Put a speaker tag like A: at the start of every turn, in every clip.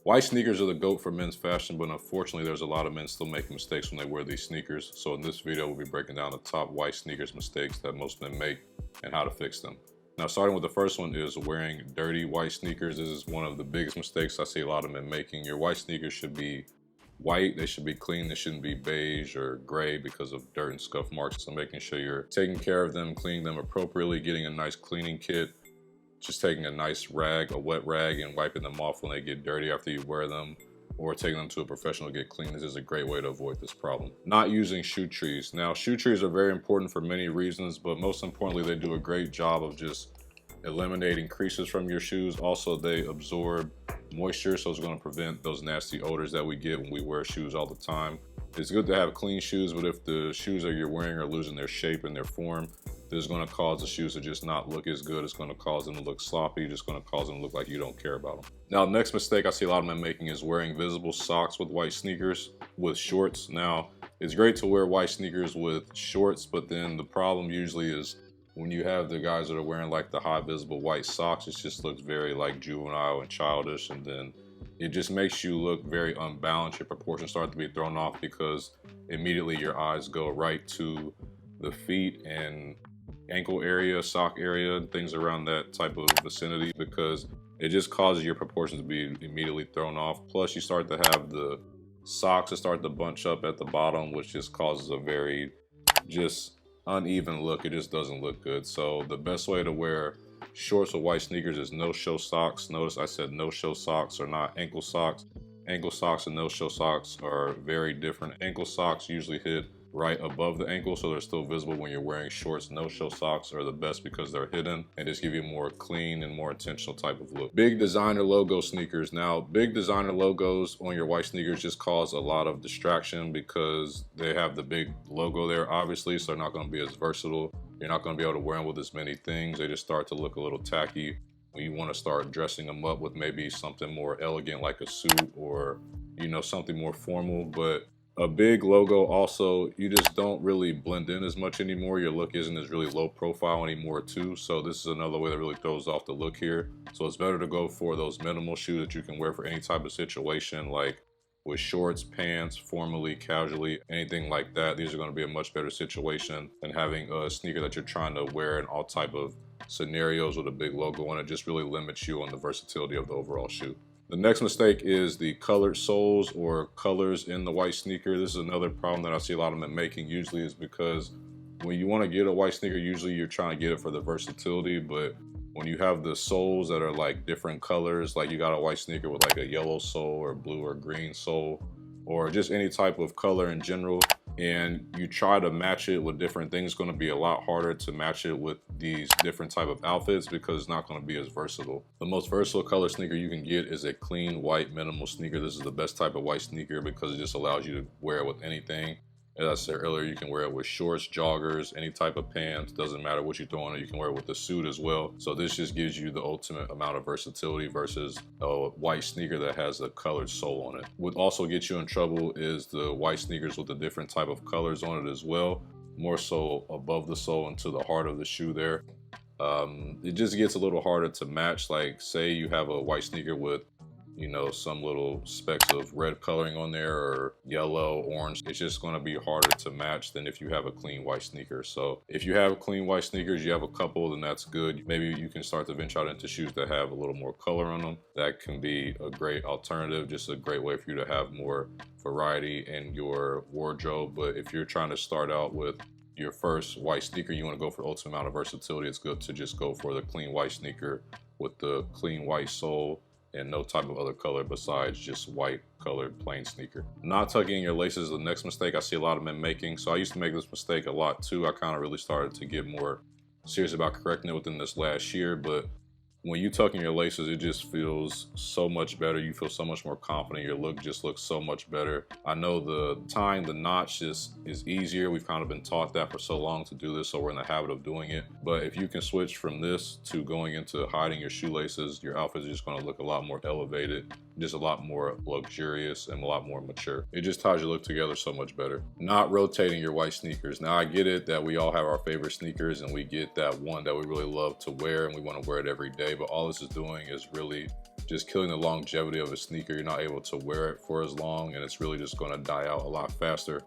A: White sneakers are the GOAT for men's fashion, but unfortunately there's a lot of men still making mistakes when they wear these sneakers. So in this video, we'll be breaking down the top white sneakers mistakes that most men make and how to fix them. Now, starting with the first one is wearing dirty white sneakers. This is one of the biggest mistakes I see a lot of men making. Your white sneakers should be white, they should be clean, they shouldn't be beige or gray because of dirt and scuff marks. So making sure you're taking care of them, cleaning them appropriately, getting a nice cleaning kit, just taking a nice rag, a wet rag, and wiping them off when they get dirty after you wear them, or taking them to a professional to get clean. This is a great way to avoid this problem. Not using shoe trees. Now, shoe trees are very important for many reasons, but most importantly, they do a great job of just eliminating creases from your shoes. Also, they absorb moisture, so it's going to prevent those nasty odors that we get when we wear shoes all the time. It's good to have clean shoes, but if the shoes that you're wearing are losing their shape and their form, this is going to cause the shoes to just not look as good. It's going to cause them to look sloppy. Just going to cause them to look like you don't care about them. Now, next mistake I see a lot of men making is wearing visible socks with white sneakers with shorts. Now, it's great to wear white sneakers with shorts, but then the problem usually is when you have the guys that are wearing like the high visible white socks, it just looks very like juvenile and childish, and then it just makes you look very unbalanced. Your proportions start to be thrown off because immediately your eyes go right to the feet and ankle area, sock area, and things around that type of vicinity, because it just causes your proportions to be immediately thrown off. Plus you start to have the socks that start to bunch up at the bottom, which just causes a very just uneven look. It just doesn't look good. So the best way to wear shorts with white sneakers is no-show socks. Notice I said no-show socks are not ankle socks. Ankle socks and no-show socks are very different. Ankle socks usually hit right above the ankle, so they're still visible when you're wearing shorts. No-show socks are the best because they're hidden and just give you a more clean and more intentional type of look. Big designer logo sneakers. Now, big designer logos on your white sneakers just cause a lot of distraction because they have the big logo there, obviously, so they're not going to be as versatile. You're not going to be able to wear them with as many things. They just start to look a little tacky when you want to start dressing them up with maybe something more elegant like a suit or, you know, something more formal. But a big logo also, you just don't really blend in as much anymore. Your look isn't as really low profile anymore too. So this is another way that really throws off the look here. So it's better to go for those minimal shoes that you can wear for any type of situation, like with shorts, pants, formally, casually, anything like that. These are going to be a much better situation than having a sneaker that you're trying to wear in all type of scenarios with a big logo on it. Just really limits you on the versatility of the overall shoe. The next mistake is the colored soles or colors in the white sneaker. This is another problem that I see a lot of men making usually, is because when you want to get a white sneaker, usually you're trying to get it for the versatility, but when you have the soles that are like different colors, like you got a white sneaker with like a yellow sole or blue or green sole, or just any type of color in general, and you try to match it with different things, it's going to be a lot harder to match it with these different type of outfits because it's not going to be as versatile. The most versatile color sneaker you can get is a clean white minimal sneaker. This is the best type of white sneaker because it just allows you to wear it with anything. As I said earlier, you can wear it with shorts, joggers, any type of pants. Doesn't matter what you throw on it. You can wear it with a suit as well. So this just gives you the ultimate amount of versatility versus a white sneaker that has a colored sole on it. What also gets you in trouble is the white sneakers with the different type of colors on it as well. More so above the sole and to the heart of the shoe there. It just gets a little harder to match. Like say you have a white sneaker with, you know, some little specks of red coloring on there or yellow, orange. It's just going to be harder to match than if you have a clean white sneaker. So if you have clean white sneakers, you have a couple, then that's good. Maybe you can start to venture out into shoes that have a little more color on them. That can be a great alternative, just a great way for you to have more variety in your wardrobe. But if you're trying to start out with your first white sneaker, you want to go for the ultimate amount of versatility, it's good to just go for the clean white sneaker with the clean white sole and no type of other color besides just white colored plain sneaker. Not tucking in your laces is the next mistake I see a lot of men making. So I used to make this mistake a lot too. I kind of really started to get more serious about correcting it within this last year, but when you tuck in your laces, it just feels so much better. You feel so much more confident. Your look just looks so much better. I know the tying the notch is easier. We've kind of been taught that for so long to do this, so we're in the habit of doing it. But if you can switch from this to going into hiding your shoelaces, your outfit is just going to look a lot more elevated, just a lot more luxurious and a lot more mature. It just ties your look together so much better. Not rotating your white sneakers. Now I get it that we all have our favorite sneakers and we get that one that we really love to wear and we want to wear it every day, but all this is doing is really just killing the longevity of a sneaker. You're not able to wear it for as long, and it's really just gonna die out a lot faster.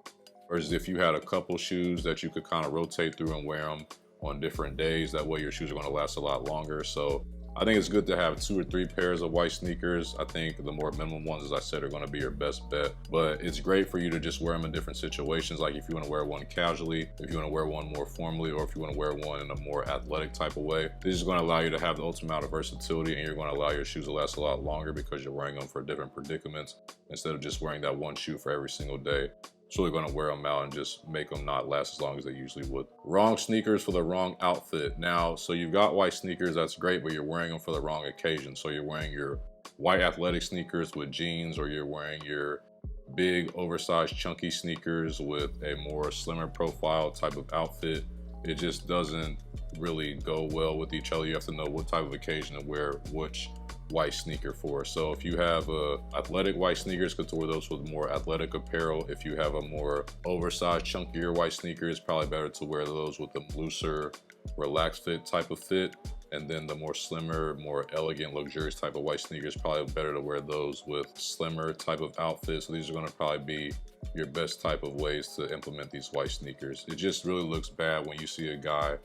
A: Versus if you had a couple shoes that you could kind of rotate through and wear them on different days, that way your shoes are gonna last a lot longer. So I think it's good to have 2 or 3 pairs of white sneakers. I think the more minimum ones, as I said, are gonna be your best bet. But it's great for you to just wear them in different situations. Like if you wanna wear one casually, if you wanna wear one more formally, or if you wanna wear one in a more athletic type of way. This is gonna allow you to have the ultimate amount of versatility, and you're gonna allow your shoes to last a lot longer because you're wearing them for different predicaments instead of just wearing that one shoe for every single day. It's really gonna wear them out and just make them not last as long as they usually would. Wrong sneakers for the wrong outfit. Now, so you've got white sneakers, that's great, but you're wearing them for the wrong occasion. So you're wearing your white athletic sneakers with jeans, or you're wearing your big oversized chunky sneakers with a more slimmer profile type of outfit. It just doesn't really go well with each other. You have to know what type of occasion to wear which white sneaker for. So if you have athletic white sneakers, good to wear those with more athletic apparel. If you have a more oversized chunkier white sneaker, it's probably better to wear those with the looser relaxed fit type of fit. And then the more slimmer, more elegant, luxurious type of white sneakers, probably better to wear those with slimmer type of outfits. So these are gonna probably be your best type of ways to implement these white sneakers. It just really looks bad when you see a guy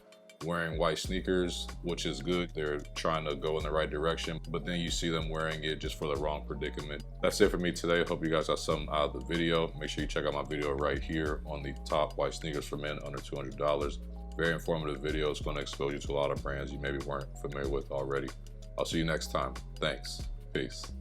A: wearing white sneakers, which is good. They're trying to go in the right direction, but then you see them wearing it just for the wrong predicament. That's it for me today. I hope you guys got something out of the video. Make sure you check out my video right here on the top white sneakers for men under $200. Very informative video. It's going to expose you to a lot of brands you maybe weren't familiar with already. I'll see you next time. Thanks. Peace.